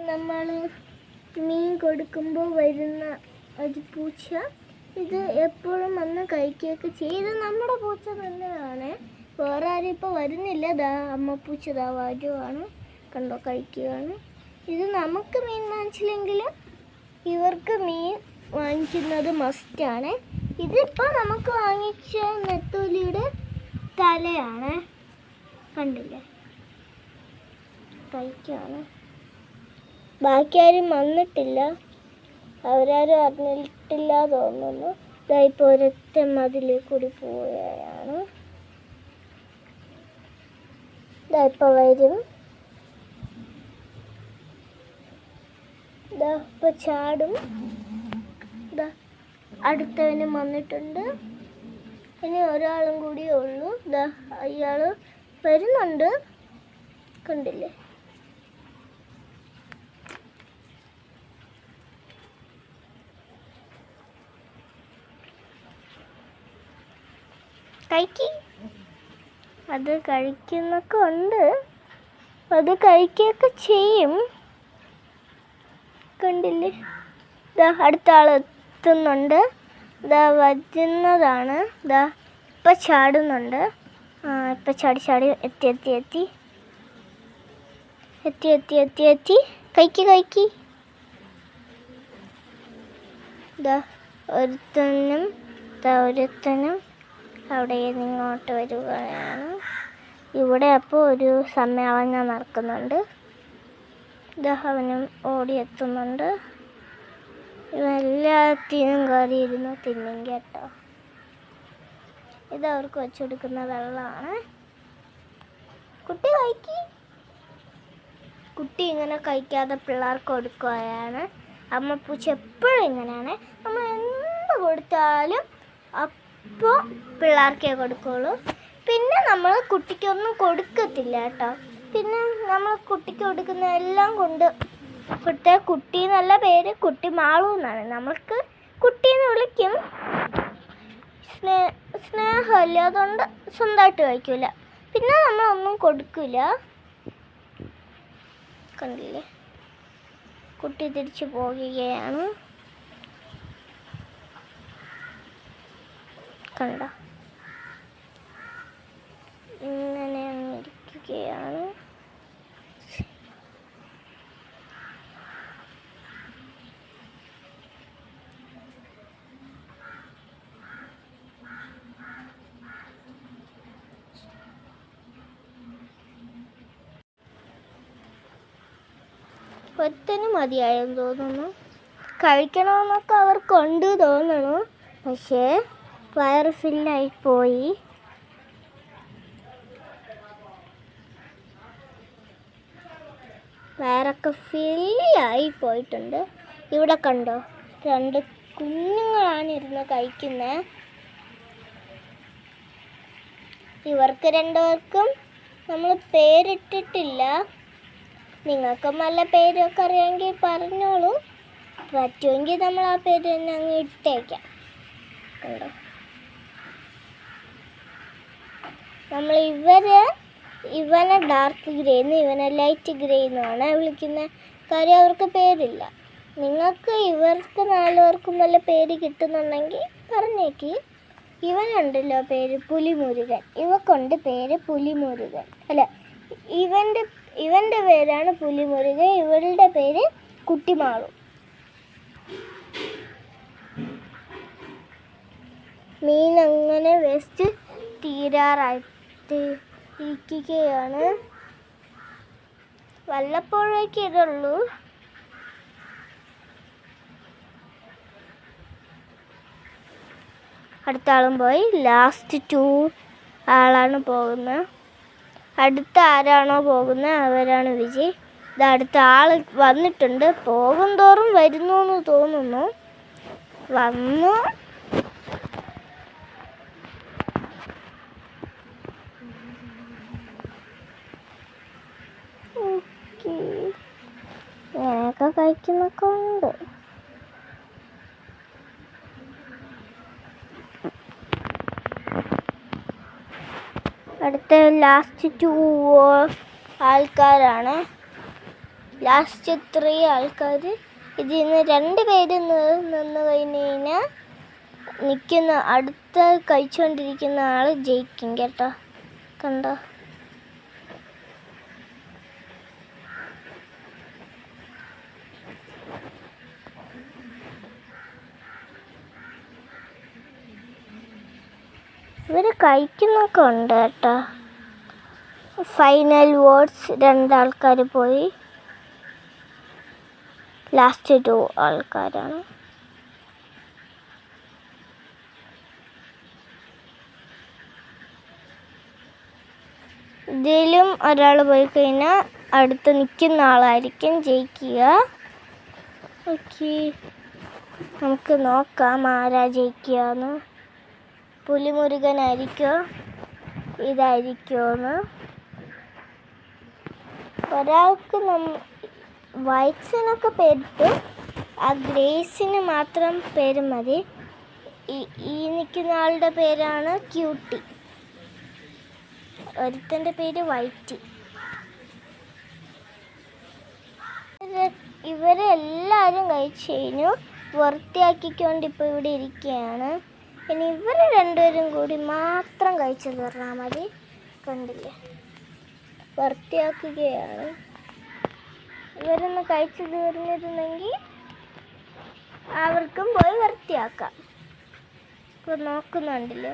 നമ്മൾ മീൻ കൊടുക്കുമ്പോൾ വരുന്ന ഒരു പൂച്ച. ഇത് എപ്പോഴും വന്ന് കഴിക്കുകയൊക്കെ ചെയ്ത് നമ്മുടെ പൂച്ച തന്നെയാണ്. വേറെ ആരും ഇപ്പോൾ വരുന്നില്ല. അമ്മ പൂച്ച വരുവാണ്, കണ്ടോ, കഴിക്കുകയാണ്. ഇത് നമുക്ക് മീൻ വാങ്ങിച്ചില്ലെങ്കിലും ഇവർക്ക് മീൻ വാങ്ങിക്കുന്നത് മസ്റ്റാണ്. ഇതിപ്പോൾ നമുക്ക് വാങ്ങിച്ച നെത്തോലിയുടെ തലയാണ്, കണ്ടില്ലേ, കഴിക്കുകയാണ്. ബാക്കി ആരും വന്നിട്ടില്ല, അവരാരും അറിഞ്ഞിട്ടില്ല തോന്നുന്നു. ഇപ്പോൾ ഒരൊറ്റ മതിലിൽ കൂടി പോവുകയാണ്. ഇപ്പോൾ വരും. ഇപ്പോൾ ചാടും. അടുത്തവനും വന്നിട്ടുണ്ട്. ഇനി ഒരാളും കൂടിയേ ഉള്ളൂ. അയാൾ വരുന്നുണ്ട്, കണ്ടില്ലേ. അത് കഴിക്കുന്നൊക്കെ ഉണ്ട്, അത് കഴിക്കുകയൊക്കെ ചെയ്യും, കണ്ടില്ലേ. അടുത്ത ആൾ എത്തുന്നുണ്ട്. വരുന്നതാണ്. ഇപ്പം ചാടുന്നുണ്ട്. ഇപ്പം ചാടി എത്തി. കഴിക്കി. ഒരുത്തനും അവിടെ ഇങ്ങോട്ട് വരികയാണ്. ഇവിടെ അപ്പോൾ ഒരു സമ്മേളനം നടക്കുന്നുണ്ട്. അവനും ഓടിയെത്തുന്നുണ്ട്. ഇവെല്ലാത്തിനും കയറിയിരുന്ന് തിന്നും കേട്ടോ. ഇതവർക്ക് വെച്ചു കൊടുക്കുന്ന വെള്ളമാണ്. കുട്ടി ഇങ്ങനെ കഴിക്കാതെ പിള്ളേർക്ക് കൊടുക്കുകയാണ്. അമ്മ പൂച്ച എപ്പോഴും ഇങ്ങനെയാണ്. നമ്മൾ എന്ത് കൊടുത്താലും അപ്പോൾ പിള്ളേർക്കേ കൊടുക്കുള്ളൂ. പിന്നെ നമ്മൾ കുട്ടിക്കൊന്നും കൊടുക്കത്തില്ല കേട്ടോ. പിന്നെ നമ്മൾ കുട്ടിക്ക് കൊടുക്കുന്ന എല്ലാം കൊണ്ട് കൊടുത്ത കുട്ടി എന്നല്ല പേര്, കുട്ടി മാളു എന്നാണ്. നമ്മൾക്ക് കുട്ടീന്ന് വിളിക്കും. സ്നേഹമല്ലേ, അതുകൊണ്ട് സ്വന്തമായിട്ട് കഴിക്കില്ല. പിന്നെ നമ്മളൊന്നും കൊടുക്കില്ല, കണ്ടില്ലേ. കുട്ടി തിരിച്ചു പോകുകയാണ്, കണ്ട. ഇങ്ങനെ ഇരിക്കുകയാണ്. ഒറ്റന് മതിയായെന്ന് തോന്നുന്നു. കഴിക്കണമെന്നൊക്കെ അവർക്കുണ്ട് തോന്നുന്നു, പക്ഷേ വയറ് ഫില്ലായി പോയി. വയറൊക്കെ ഫില്ലായി പോയിട്ടുണ്ട്. ഇവിടെ കണ്ടോ, 2 കുഞ്ഞുങ്ങളാണ് ഇരുന്ന് കഴിക്കുന്നത്. ഇവർക്ക് 2 പേർക്കും നമ്മൾ പേരിട്ടിട്ടില്ല. നിങ്ങൾക്കും നല്ല പേരൊക്കെ അറിയാമെങ്കിൽ പറഞ്ഞോളൂ. പറ്റുമെങ്കിൽ നമ്മൾ ആ പേര് തന്നെ അങ്ങ് ഇട്ടേക്കാം. കണ്ടോ, നമ്മൾ ഇവനെ ഡാർക്ക് ഗ്രേ എന്ന് ഇവനെ ലൈറ്റ് ഗ്രേ എന്നാണ് വിളിക്കുന്ന. കാര്യം അവർക്ക് പേരില്ല. നിങ്ങൾക്ക് ഇവർക്ക് 4 പേർക്കും വല്ല പേര് കിട്ടുന്നുണ്ടെങ്കിൽ പറഞ്ഞേക്ക്. ഇവനുണ്ടല്ലോ പേര് പുലിമുരുകൻ. ഇവക്കുണ്ട് പേര് പുലിമുരുകൻ. അല്ല, ഇവൻ്റെ പേരാണ് പുലിമുരുകൻ, ഇവളുടെ പേര് കുട്ടിമാളു. മീൻ അങ്ങനെ വേസ്റ്റ് തീരാറായിട്ട് ഇരിക്കുകയാണ്. വല്ലപ്പോഴേക്ക് ഇതുള്ളൂ. അടുത്ത ആളും പോയി. ലാസ്റ്റ് 2 ആളാണ് പോകുന്നത്. അടുത്ത ആരാണോ പോകുന്നത് അവരാണ് വിജയ്. അടുത്ത ആൾ വന്നിട്ടുണ്ട്. പോകും തോറും വരുന്നു എന്ന് തോന്നുന്നു. വന്നു. ഇങ്ങനെയൊക്കെ കഴിക്കുന്നൊക്കെ ഉണ്ട്. അടുത്ത ലാസ്റ്റ് 2 ആൾക്കാരാണ്. ലാസ്റ്റ് 3 ആൾക്കാർ. ഇതിൽ നിന്ന് 2 പേര് നിന്ന് കഴിഞ്ഞ് കഴിഞ്ഞാൽ അടുത്ത കഴിച്ചുകൊണ്ടിരിക്കുന്ന ആൾ ജയിക്കും കേട്ടോ. കണ്ടോ? ഇവർ കഴിക്കുന്നൊക്കെ ഉണ്ട് കേട്ടോ. ഫൈനൽ വോട്ട്സ് 2 ആൾക്കാർ പോയി. ലാസ്റ്റ് 2 ആൾക്കാരാണ്. ഇതിലും ഒരാൾ പോയി കഴിഞ്ഞാൽ അടുത്ത് നിൽക്കുന്ന ആളായിരിക്കും ജയിക്കുക. ഓക്കെ, നമുക്ക് നോക്കാം ആരാ ജയിക്കുകയെന്ന്. പുലിമുരുകനായിരിക്കോ ഇതായിരിക്കുമെന്ന്. ഒരാൾക്ക് വൈറ്റ്സിനൊക്കെ പേരിട്ടു, ആ ഗ്രേസിന് മാത്രം പേര് മതി. ഈ നിൽക്കുന്ന ആളുടെ പേരാണ് ക്യൂട്ടി, ഒരുത്തൻ്റെ പേര് വൈറ്റി. ഇവരെല്ലാവരും കഴിച്ചു കഴിഞ്ഞു, വൃത്തിയാക്കിക്കൊണ്ട് ഇപ്പോൾ ഇവിടെ ഇരിക്കുകയാണ്. ഇനി ഇവർ 2 പേരും കൂടി മാത്രം കഴിച്ചു തീർന്നാൽ മതി. കണ്ടില്ലേ, വൃത്തിയാക്കുകയാണ്. ഇവരൊന്ന് കഴിച്ചു തീർന്നിരുന്നെങ്കിൽ അവർക്കും പോയി വൃത്തിയാക്കാം. ഇപ്പോൾ നോക്കുന്നുണ്ടല്ലേ,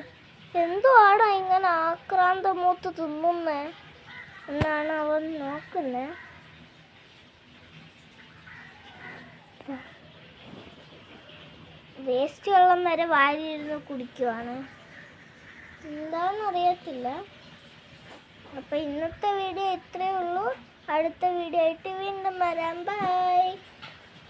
എന്തോ ആടാ ഇങ്ങനെ ആക്രാന്തം മൂത്ത് തിന്നുന്നേ എന്നാണ് അവൻ നോക്കുന്നത്. വേസ്റ്റ് വെള്ളം വരെ വാരിയിരുന്ന് കുടിക്കുവാണ്, എന്താണെന്നറിയത്തില്ല. അപ്പോൾ ഇന്നത്തെ വീഡിയോ ഇത്രയേ ഉള്ളൂ. അടുത്ത വീഡിയോ ആയിട്ട് വീണ്ടും വരാം. ബൈ.